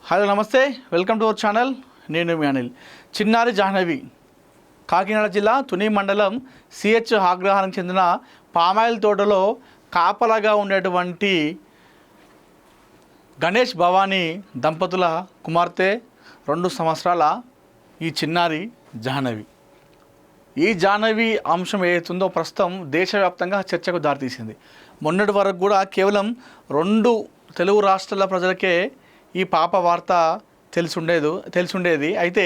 Hello నమస్తే, welcome to our channel. నేను మీ అనిల్. చిన్నారి జాహ్నవి కాకినాడ జిల్లా తుని మండలం సిహెచ్ ఆగ్రహానికి చెందిన పామాయిల్ తోటలో కాపలాగా ఉండేటువంటి గణేష్ భవానీ దంపతుల కుమార్తె 2 సంవత్సరాల ఈ చిన్నారి జాహ్నవి. ఈ జాహ్నవి అంశం ఏదైతుందో ప్రస్తుతం దేశవ్యాప్తంగా చర్చకు దారితీసింది. మొన్నటి వరకు కూడా కేవలం 2 తెలుగు రాష్ట్రాల ప్రజలకే ఈ పాప వార్త తెలిసుండేది. అయితే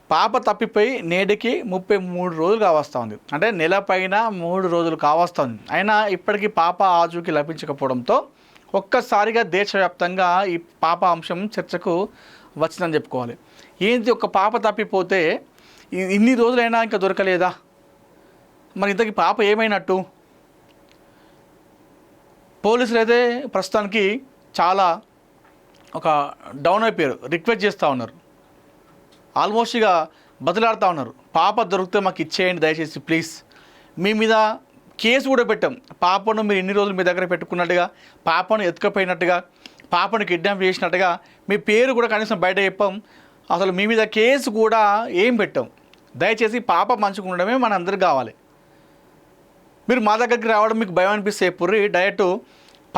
పాప తప్పిపోయి నేటికి 33 రోజులు కావస్తుంది. అంటే నెల పైన 3 రోజులు కావస్తుంది. అయినా ఇప్పటికీ పాప ఆచూకీ లభించకపోవడంతో ఒక్కసారిగా దేశవ్యాప్తంగా ఈ పాప అంశం చర్చకు వచ్చిందని చెప్పుకోవాలి. ఏంటి, ఒక పాప తప్పిపోతే ఇన్ని రోజులైనా ఇంకా దొరకలేదా? మరి ఇంతకీ పాప ఏమైనట్టు? పోలీసులు అయితే ప్రస్తుతానికి చాలా ఒక డౌన్ అయిపోయారు. రిక్వెస్ట్ చేస్తూ ఉన్నారు, ఆల్మోస్ట్ ఇక బతిలాడుతూ ఉన్నారు. పాప దొరికితే మాకు ఇచ్చేయండి దయచేసి ప్లీజ్. మీ మీద కేసు కూడా పెట్టాం. పాపను మీరు ఇన్ని రోజులు మీ దగ్గర పెట్టుకున్నట్టుగా, పాపను ఎత్తుకపోయినట్టుగా, పాపను కిడ్నాప్ చేసినట్టుగా మీ పేరు కూడా కనీసం బయట చెప్పాం. అసలు మీ మీద కేసు కూడా ఏం పెట్టాం. దయచేసి పాప మంచిగా ఉండడమే మన అందరికి కావాలి. మీరు మా దగ్గరికి రావడం మీకు భయం అనిపిస్తే పుర్రి డైరెక్ట్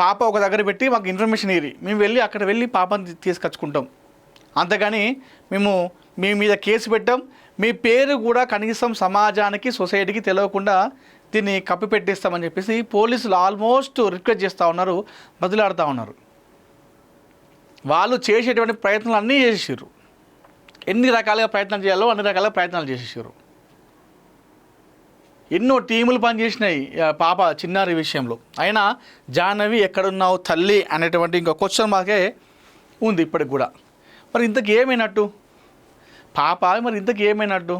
పాప ఒక దగ్గర పెట్టి మాకు ఇన్ఫర్మేషన్ ఇరి, మేము వెళ్ళి అక్కడ వెళ్ళి పాపని తీసుకొచ్చుకుంటాం. అంతేగాని మేము మీ మీద కేసు పెట్టాం. మీ పేరు కూడా కనీసం సమాజానికి, సొసైటీకి తెలియకుండా దీన్ని కప్పిపెట్టేస్తామని చెప్పేసి పోలీసులు ఆల్మోస్ట్ రిక్వెస్ట్ చేస్తూ ఉన్నారు, బదులాడుతూ ఉన్నారు. వాళ్ళు చేసేటువంటి ప్రయత్నాలు అన్నీ చేసేసారు. ఎన్ని రకాలుగా ప్రయత్నాలు చేయాలో అన్ని రకాలుగా ప్రయత్నాలు చేసేసారు. ఎన్నో టీములు పనిచేసినాయి పాప చిన్నారి విషయంలో. అయినా జాహ్నవి ఎక్కడున్నావు తల్లి అనేటువంటి ఇంకో క్వశ్చన్ మార్కే ఉంది ఇప్పటికి కూడా. మరి ఇంతకు ఏమైనట్టు పాప? మరి ఇంతకు ఏమైనట్టు?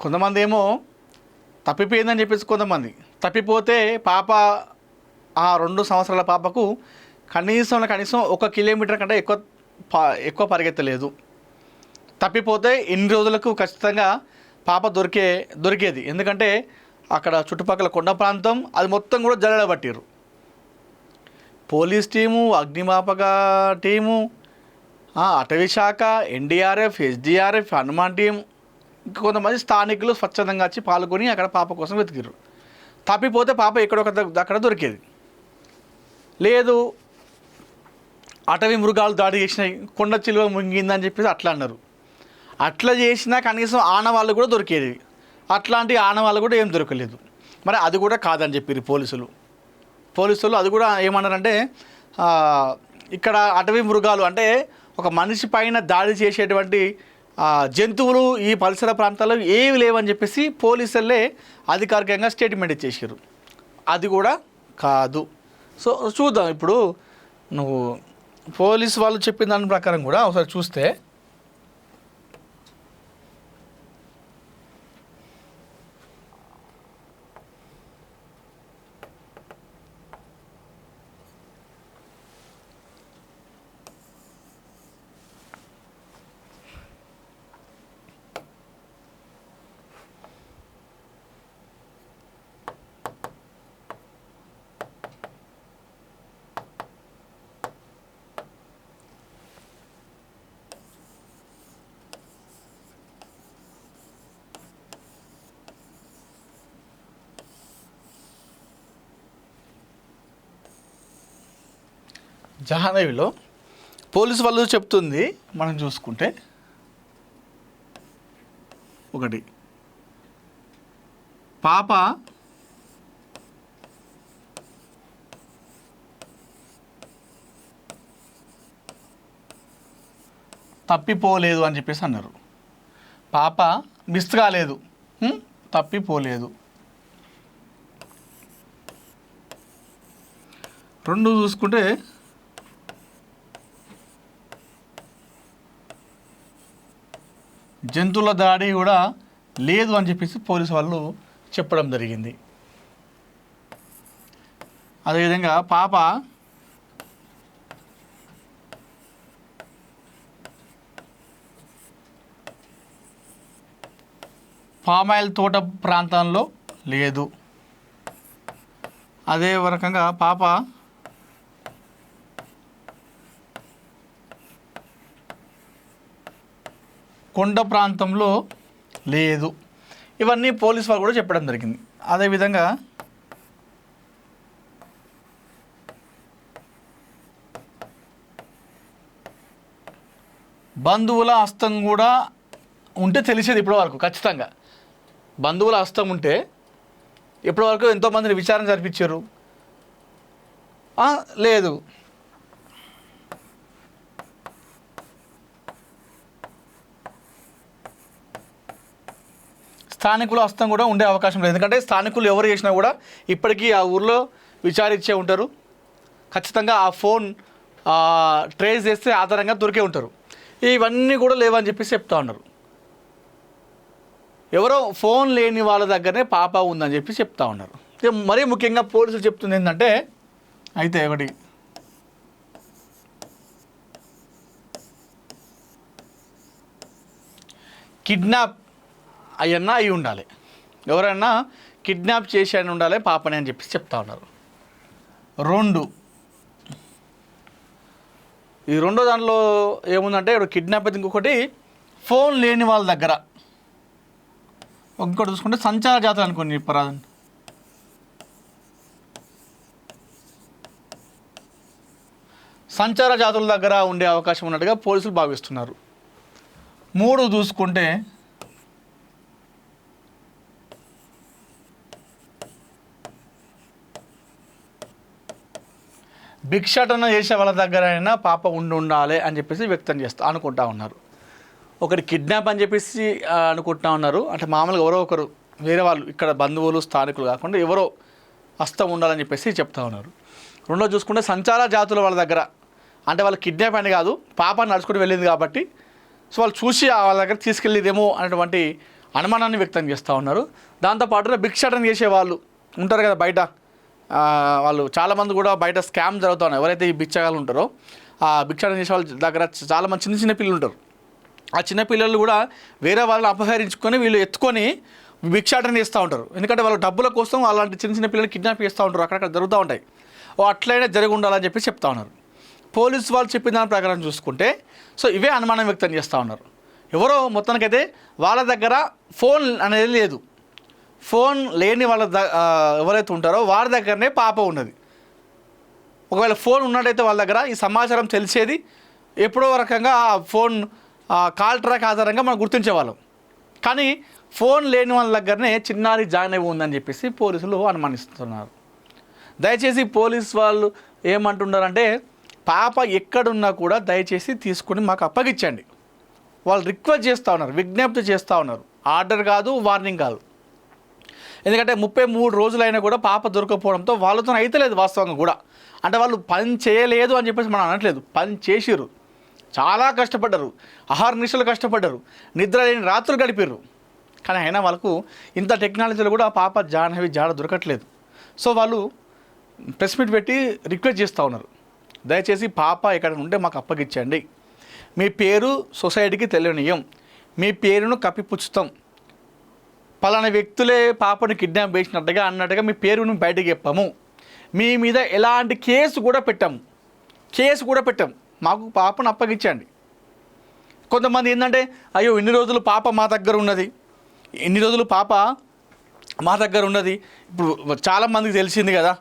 కొంతమంది ఏమో తప్పిపోయిందని చెప్పేసి, కొంతమంది తప్పిపోతే పాప ఆ 2 సంవత్సరాల పాపకు కనీసం 1 కిలోమీటర్ కంటే ఎక్కువ పరిగెత్తలేదు. తప్పిపోతే ఇన్ని రోజులకు ఖచ్చితంగా పాప దొరికేది. ఎందుకంటే అక్కడ చుట్టుపక్కల కొండ ప్రాంతం అది మొత్తం కూడా జల్లెడబట్టిరు. పోలీస్ టీము, అగ్నిమాపక టీము, అటవీ శాఖ, ఎన్డీఆర్ఎఫ్, ఎస్డీఆర్ఎఫ్, హనుమాన్ టీం, ఇంకా కొంతమంది స్థానికులు స్వచ్ఛందంగా వచ్చి పాల్గొని అక్కడ పాప కోసం వెతికిరు. తప్పిపోతే పాప అక్కడ దొరికేది. లేదు అటవీ మృగాలు దాడి చేసినాయి, కొండ చిలువ ముంగిందని చెప్పేసి అట్లా అన్నారు. అట్లా చేసినా కనీసం ఆనవాళ్ళు కూడా దొరికేది. అట్లాంటి ఆనవాళ్ళు కూడా ఏం దొరకలేదు. మరి అది కూడా కాదని చెప్పారు పోలీసులు. అది కూడా ఏమన్నారంటే ఇక్కడ అటవీ మృగాలు అంటే ఒక మనిషి పైన దాడి చేసేటువంటి జంతువులు ఈ పరిసర ప్రాంతాల్లో ఏవి లేవని చెప్పేసి పోలీసులే అధికారికంగా స్టేట్మెంట్ ఇచ్చేసారు. అది కూడా కాదు. సో చూద్దాం. ఇప్పుడు నువ్వు పోలీసు వాళ్ళు చెప్పిన దాని ప్రకారం కూడా ఒకసారి చూస్తే జాహ్నవిలో పోలీసు వాళ్ళు చెప్తుంది మనం చూసుకుంటే, ఒకటి పాప తప్పిపోలేదు అని చెప్పేసి అన్నారు. పాప మిస్ కాలేదు, తప్పిపోలేదు. 2 చూసుకుంటే జంతువుల దాడి కూడా లేదు అని చెప్పేసి పోలీసు వాళ్ళు చెప్పడం జరిగింది. అదేవిధంగా పాప పామాయిల్ తోట ప్రాంతంలో లేదు. అదే రకంగా పాప కొండ ప్రాంతంలో లేదు. ఇవన్నీ పోలీస్ వాళ్ళు కూడా చెప్పడం జరిగింది. అదేవిధంగా బంధువుల హస్తం కూడా ఉంటే తెలిసేది ఇప్పటి వరకు. ఖచ్చితంగా బంధువుల హస్తం ఉంటే ఇప్పటి వరకు ఎంతోమందిని విచారణ జరిపించారు. లేదు. స్థానికుల హస్తం కూడా ఉండే అవకాశం లేదు. ఎందుకంటే స్థానికులు ఎవరు చేసినా కూడా ఇప్పటికీ ఆ ఊర్లో విచారించే ఉంటారు. ఖచ్చితంగా ఆ ఫోన్ ట్రేస్ చేస్తే ఆధారంగా దొరికే ఉంటారు. ఇవన్నీ కూడా లేవని చెప్పేసి చెప్తా ఉన్నారు. ఎవరో ఫోన్ లేని వాళ్ళ దగ్గరనే పాప ఉందని చెప్పి చెప్తా ఉన్నారు. మరీ ముఖ్యంగా పోలీసులు చెప్తుంది ఏంటంటే, అయితే ఒకటి కిడ్నాప్ అయ్యన్నా అయి ఉండాలి, ఎవరైనా కిడ్నాప్ చేసి అని ఉండాలి పాపని అని చెప్పి చెప్తా ఉన్నారు. ఈ రెండో దాంట్లో ఏముందంటే ఇప్పుడు కిడ్నాప్ అయితే, ఇంకొకటి ఫోన్ లేని వాళ్ళ దగ్గర, ఇంకోటి చూసుకుంటే సంచార జాతర అనుకోండి చెప్పరాదండి. సంచార జాతుల దగ్గర ఉండే అవకాశం ఉన్నట్టుగా పోలీసులు భావిస్తున్నారు. 3 చూసుకుంటే భిక్షాటన చేసే వాళ్ళ దగ్గర అయినా పాప ఉండాలి అని చెప్పేసి వ్యక్తం అనుకుంటా ఉన్నారు. ఒకటి కిడ్నాప్ అని చెప్పేసి అనుకుంటా ఉన్నారు. అంటే మామూలుగా ఎవరో ఒకరు వేరే వాళ్ళు, ఇక్కడ బంధువులు స్థానికులు కాకుండా ఎవరో హస్తం ఉండాలని చెప్పేసి చెప్తా ఉన్నారు. రెండో చూసుకుంటే సంచార జాతుల వాళ్ళ దగ్గర, అంటే వాళ్ళు కిడ్నాప్ అని కాదు, పాప నడుచుకుంటూ వెళ్ళింది కాబట్టి సో వాళ్ళు చూసి వాళ్ళ దగ్గర తీసుకెళ్ళేదేమో అనేటువంటి అనుమానాన్ని వ్యక్తం చేస్తూ ఉన్నారు. దాంతోపాటుగా భిక్షాటన చేసే వాళ్ళు ఉంటారు కదా బయట, వాళ్ళు చాలామంది కూడా బయట స్కామ్ జరుగుతూ ఉన్నాయి. ఎవరైతే ఈ బిచ్చగాళ్ళు ఉంటారో ఆ భిక్షాటన చేసే వాళ్ళ దగ్గర చాలామంది చిన్న చిన్న పిల్లలు ఉంటారు. ఆ చిన్న పిల్లలు కూడా వేరే వాళ్ళని అపహరించుకొని వీళ్ళు ఎత్తుకొని భిక్షాటన చేస్తూ ఉంటారు. ఎందుకంటే వాళ్ళ డబ్బుల కోసం అలాంటి చిన్న చిన్న పిల్లలు కిడ్నాప్ చేస్తూ ఉంటారు, అక్కడక్కడ జరుగుతూ ఉంటాయి. అట్లయినా జరిగి ఉండాలని చెప్పి చెప్తా ఉన్నారు. పోలీసు వాళ్ళు చెప్పిన దాని ప్రకారం చూసుకుంటే సో ఇవే అనుమానం వ్యక్తం చేస్తూ ఉన్నారు. ఎవరో మొత్తానికైతే వాళ్ళ దగ్గర ఫోన్ అనేది లేదు. ఫోన్ లేని వాళ్ళ ఎవరైతే ఉంటారో వారి దగ్గరనే పాప ఉన్నది. ఒకవేళ ఫోన్ ఉన్నట్టయితే వాళ్ళ దగ్గర ఈ సమాచారం తెలిసేది ఎప్పుడో రకంగా ఫోన్ కాల్ ట్రాక్ ఆధారంగా మనం గుర్తించేవాళ్ళం. కానీ ఫోన్ లేని వాళ్ళ దగ్గరనే చిన్నారి జాయిన్ అయి ఉందని చెప్పేసి పోలీసులు అనుమానిస్తున్నారు. దయచేసి పోలీసు వాళ్ళు ఏమంటున్నారంటే, పాప ఎక్కడున్నా కూడా దయచేసి తీసుకుని మాకు అప్పగించండి. వాళ్ళు రిక్వెస్ట్ చేస్తూ ఉన్నారు, విజ్ఞప్తి చేస్తూ ఉన్నారు. ఆర్డర్ కాదు, వార్నింగ్ కాదు. ఎందుకంటే 33 రోజులైనా కూడా పాప దొరకపోవడంతో వాళ్ళతో అయితలేదు వాస్తవంగా కూడా. అంటే వాళ్ళు పని చేయలేదు అని చెప్పేసి మనం అనట్లేదు, పని చేసిర్రు, చాలా కష్టపడ్డారు, అహర్నిశలు కష్టపడ్డారు, నిద్ర లేని రాత్రులు గడిపారు. కానీ అయినా వాళ్ళకు ఇంత టెక్నాలజీలో కూడా పాప జాడ దొరకట్లేదు. సో వాళ్ళు ప్రెస్ మీట్ పెట్టి రిక్వెస్ట్ చేస్తూ ఉన్నారు, దయచేసి పాప ఎక్కడ ఉంటే మాకు అప్పగించండి. మీ పేరు సొసైటీకి తెలియనియం, మీ పేరును కప్పిపుచ్చుతాం, పలానా వ్యక్తులే పాపను కిడ్నాప్ చేసినట్టుగా అన్నట్టుగా మీ పేరును బయటకు చెప్పాము, మీ మీద ఎలాంటి కేసు కూడా పెట్టాం, మాకు పాపను అప్పగించండి. కొంతమంది ఏంటంటే, అయ్యో ఇన్ని రోజులు పాప మా దగ్గర ఉన్నది, ఇప్పుడు చాలామందికి తెలిసింది కదా,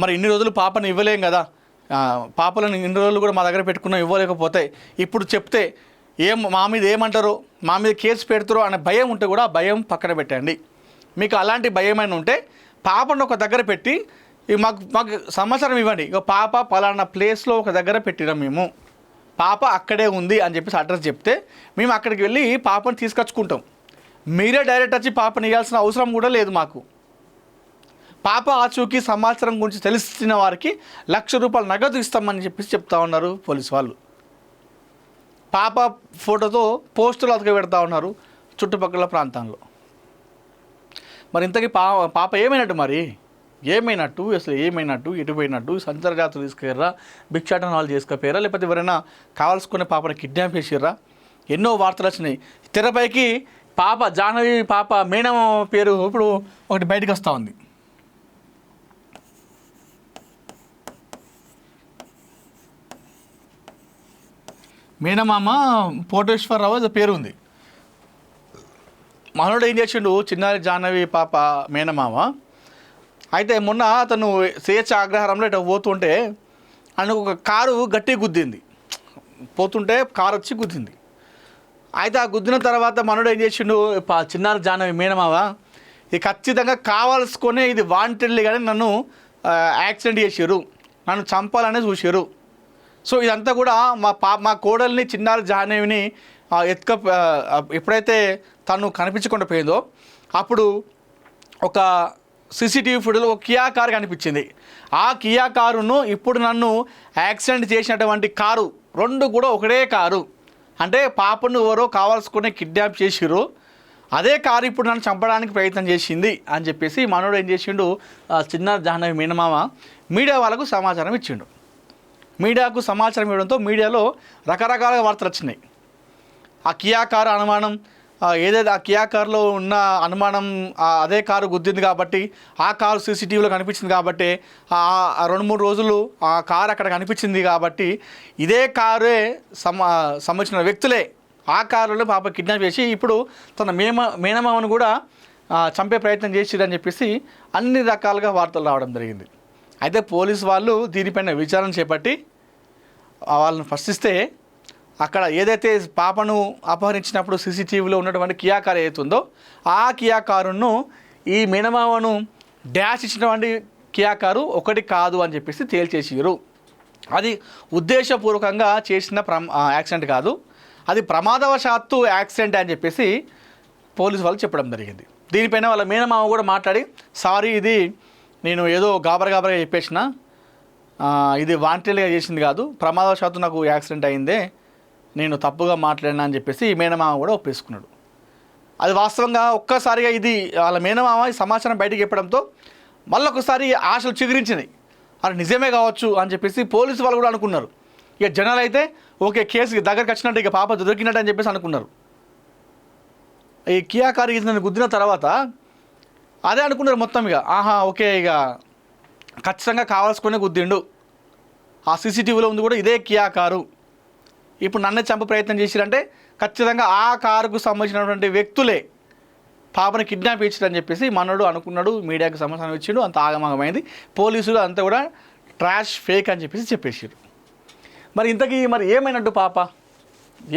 మరి ఇన్ని రోజులు పాపను ఇవ్వలేం కదా, పాపలను ఇన్ని రోజులు కూడా మా దగ్గర పెట్టుకున్నాం, ఇవ్వలేకపోతే ఇప్పుడు చెప్తే మా మీద ఏమంటారో, మా మీద కేసు పెడతారో అనే భయం ఉంటే కూడా ఆ భయం పక్కన పెట్టండి. మీకు అలాంటి భయమైనా ఉంటే పాపను ఒక దగ్గర పెట్టి మాకు సమాచారం ఇవ్వండి. ఇక పాప పలానా ప్లేస్లో ఒక దగ్గర పెట్టినాం, మేము పాప అక్కడే ఉంది అని చెప్పేసి అడ్రస్ చెప్తే మేము అక్కడికి వెళ్ళి పాపను తీసుకొచ్చుకుంటాం. మీరే డైరెక్ట్ వచ్చి పాపని ఇవ్వాల్సిన అవసరం కూడా లేదు మాకు. పాప ఆచూకీ సమాచారం గురించి తెలిసిన వారికి ₹1,00,000 నగదు ఇస్తామని చెప్పేసి చెప్తా ఉన్నారు పోలీసు వాళ్ళు. పాప ఫోటోతో పోస్టులు అతక పెడతా ఉన్నారు చుట్టుపక్కల ప్రాంతాల్లో. మరి ఇంతకీ పాప ఏమైనట్టు అసలు ఎటుపోయినట్టు? సంచార జాతర తీసుకెళ్ళరా, భిక్షాటన వాళ్ళు చేసుకపోయారా, లేకపోతే ఎవరైనా కావాల్సుకునే పాపని కిడ్నాప్ చేసిర్రా? ఎన్నో వార్తలు వచ్చినాయి తెరపైకి. పాప జాహ్నవి, పాప మేనమ్మ పేరు ఇప్పుడు ఒకటి బయటకు వస్తూ ఉంది. మేనమామ కోటేశ్వరరావు అది పేరు ఉంది. మనోడు ఏం చేసిండు, చిన్నారి జాహ్నవి పాప మేనమామ. అయితే మొన్న అతను స్వేచ్ఛ ఆగ్రహారంలో ఇట్లా పోతుంటే ఆయనకు ఒక కారు గట్టి గుద్దింది. పోతుంటే కారు వచ్చి గుద్దింది. అయితే ఆ గుద్దిన తర్వాత మనోడు ఏం చేసిండు, చిన్నారి జాహ్నవి మేనమామ ఇది ఖచ్చితంగా కావాల్సుకొని ఇది వాంటెడ్లీ కానీ నన్ను యాక్సిడెంట్ చేసారు, నన్ను చంపాలని చూసారు. సో ఇదంతా కూడా మా కోడల్ని చిన్నారి జాహ్నవిని ఎప్పుడైతే తను కనిపించకుండా పోయిందో అప్పుడు ఒక సీసీటీవీ ఫుటేజ్లో ఒక కియా కారు కనిపించింది. ఆ కియా కారును ఇప్పుడు నన్ను యాక్సిడెంట్ చేసినటువంటి కారు రెండు కూడా ఒకటే కారు. అంటే పాపను ఎవరో కావాల్సుకుని కిడ్నాప్ చేసిరు, అదే కారు ఇప్పుడు నన్ను చంపడానికి ప్రయత్నం చేసింది అని చెప్పేసి మనోడు ఏం చేసిండు, చిన్నారి జాహ్నవి మేనమామ మీడియా వాళ్ళకు సమాచారం ఇచ్చిండు. మీడియాకు సమాచారం ఇవ్వడంతో మీడియాలో రకరకాల వార్తలు వచ్చినాయి. ఆ కియా కారు అనుమానం ఏదైతే ఆ కియా కారులో ఉన్న అనుమానం అదే కారు గుద్దింది కాబట్టి ఆ కారు సీసీటీవీలో కనిపించింది కాబట్టి 2-3 రోజులు ఆ కారు అక్కడ కనిపించింది కాబట్టి ఇదే కారే సంబంధించిన వ్యక్తులే ఆ కారులో పాప కిడ్నాప్ చేసి ఇప్పుడు తన మేనమామను కూడా చంపే ప్రయత్నం చేసిరని చెప్పేసి అన్ని రకాలుగా వార్తలు రావడం జరిగింది. అయితే పోలీసు వాళ్ళు దీనిపైన విచారణ చేపట్టి వాళ్ళని ప్రశ్నిస్తే అక్కడ ఏదైతే పాపను అపహరించినప్పుడు సీసీటీవీలో ఉన్నటువంటి కియా కారు ఏదైతుందో ఆ కియా కారును ఈ మేనమామను డ్యాష్ ఇచ్చినటువంటి కియా కారు ఒకటి కాదు అని చెప్పేసి తేల్చేసిరు. అది ఉద్దేశపూర్వకంగా చేసిన యాక్సిడెంట్ కాదు, అది ప్రమాదవశాత్తు యాక్సిడెంట్ అని చెప్పేసి పోలీసు వాళ్ళు చెప్పడం జరిగింది. దీనిపైన వాళ్ళ మేనమామ కూడా మాట్లాడి సారీ ఇది నేను ఏదో గాబరగా చెప్పేసిన, ఇది వాంటెడ్గా చేసింది కాదు, ప్రమాదవశాత్తు నాకు యాక్సిడెంట్ అయిందే, నేను తప్పుగా మాట్లాడినా అని చెప్పేసి మేనమామ కూడా ఒప్పేసుకున్నాడు. అది వాస్తవంగా ఒక్కసారిగా ఇది వాళ్ళ మేనమామ ఈ సమాచారం బయటకు చెప్పడంతో మళ్ళొకసారి ఆశలు చిగురించినాయి. అది నిజమే కావచ్చు అని చెప్పేసి పోలీసు వాళ్ళు కూడా అనుకున్నారు. ఇక జనాలు అయితే ఓకే కేసు దగ్గరికి వచ్చినట్టు ఇక పాప దొరికినట్టు అని చెప్పేసి అనుకున్నారు. ఈ కియా కారు నన్ను గుద్దిన తర్వాత అదే అనుకున్నారు మొత్తం. ఇక ఓకే ఇక ఖచ్చితంగా కావాల్సుకునే గుద్దిండు, ఆ సీసీటీవీలో ఉంది కూడా ఇదే కియా కారు, ఇప్పుడు నన్నే చంప ప్రయత్నం చేసిరంటే ఖచ్చితంగా ఆ కారుకు సంబంధించినటువంటి వ్యక్తులే పాపని కిడ్నాప్ ఇచ్చారని చెప్పేసి మనోడు అనుకున్నాడు. మీడియాకు సమాచారం ఇచ్చిండు, అంత ఆగమాగమైంది. పోలీసులు అంతా కూడా ట్రాష్ ఫేక్ అని చెప్పేసి చెప్పేసారు. మరి ఇంతకీ మరి ఏమైనట్టు పాప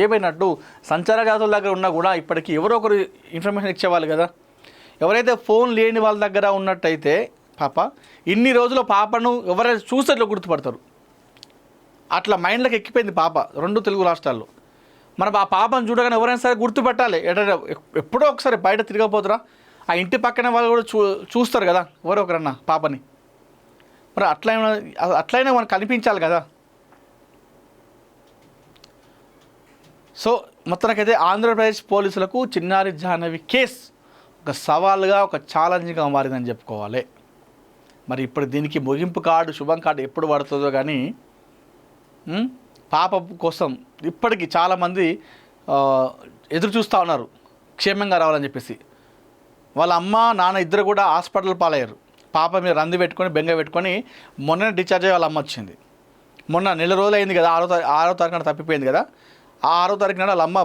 ఏమైనట్టు? సంచార జాతుల దగ్గర ఉన్నా కూడా ఇప్పటికీ ఎవరో ఒకరు ఇన్ఫర్మేషన్ ఇచ్చేవాళ్ళు కదా. ఎవరైతే ఫోన్ లేని వాళ్ళ దగ్గర ఉన్నట్టయితే పాప ఇన్ని రోజుల పాపను ఎవరైనా చూస్తే గుర్తుపడతారు. అట్లా మైండ్లోకి ఎక్కిపోయింది పాప 2 తెలుగు రాష్ట్రాల్లో. మరి ఆ పాపను చూడగానే ఎవరైనా సరే గుర్తుపెట్టాలి. ఎప్పుడో ఒకసారి బయట తిరగపోతురా ఆ ఇంటి పక్కన వాళ్ళు కూడా చూస్తారు కదా ఎవరో ఒకరన్నా పాపని. మరి అట్లయినా మనకు కనిపించాలి కదా. సో మొత్తానికైతే ఆంధ్రప్రదేశ్ పోలీసులకు చిన్నారి జాహ్నవి కేసు ఒక సవాలుగా ఒక ఛాలెంజ్గా మారిందని చెప్పుకోవాలి. మరి ఇప్పుడు దీనికి ముగింపు కార్డు శుభం కార్డు ఎప్పుడు పడుతుందో కానీ పాప కోసం ఇప్పటికీ చాలామంది ఎదురు చూస్తూ ఉన్నారు క్షేమంగా రావాలని చెప్పేసి. వాళ్ళ అమ్మ నాన్న ఇద్దరు కూడా హాస్పిటల్ పాలయ్యారు. పాప మీద రంది పెట్టుకొని బెంగ పెట్టుకొని మొన్న డిశ్చార్జ్ అయ్యి వాళ్ళ అమ్మ వచ్చింది. మొన్న నెల రోజులు అయింది కదా, 6వ తారీఖున తప్పిపోయింది కదా. ఆ 6వ తారీఖున వాళ్ళ అమ్మ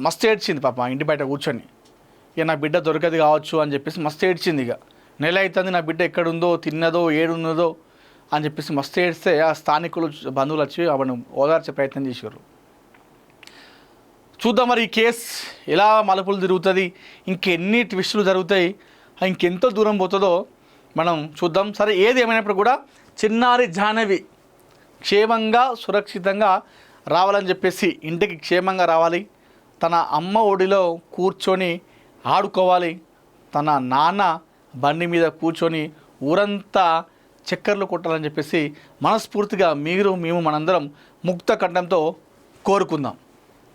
మస్తు ఏడ్చింది పాప ఇంటి బయట కూర్చొని. ఇక నా బిడ్డ దొరకదు కావచ్చు అని చెప్పేసి మస్తు ఏడ్చింది. ఇక నెల అవుతుంది నా బిడ్డ ఎక్కడుందో తిన్నదో ఏడున్నదో అని చెప్పేసి మస్తు ఏడిస్తే ఆ స్థానికులు బంధువులు వచ్చి ఆవిడను ఓదార్చే ప్రయత్నం చేశారు. చూద్దాం మరి ఈ కేసు ఎలా మలుపులు తిరుగుతుంది, ఇంకెన్ని ట్విస్టులు జరుగుతాయి, ఇంకెంతో దూరం పోతుందో మనం చూద్దాం. సరే ఏది ఏమైనప్పుడు కూడా చిన్నారి జాహ్నవి క్షేమంగా సురక్షితంగా రావాలని చెప్పేసి ఇంటికి క్షేమంగా రావాలి, తన అమ్మ ఒడిలో కూర్చొని ఆడుకోవాలి, తన నాన్న బండి మీద కూర్చొని ఊరంతా చక్కర్లు కొట్టాలని చెప్పేసి మనస్ఫూర్తిగా మేము మనందరం ముక్త కంఠంతో కోరుకుందాం.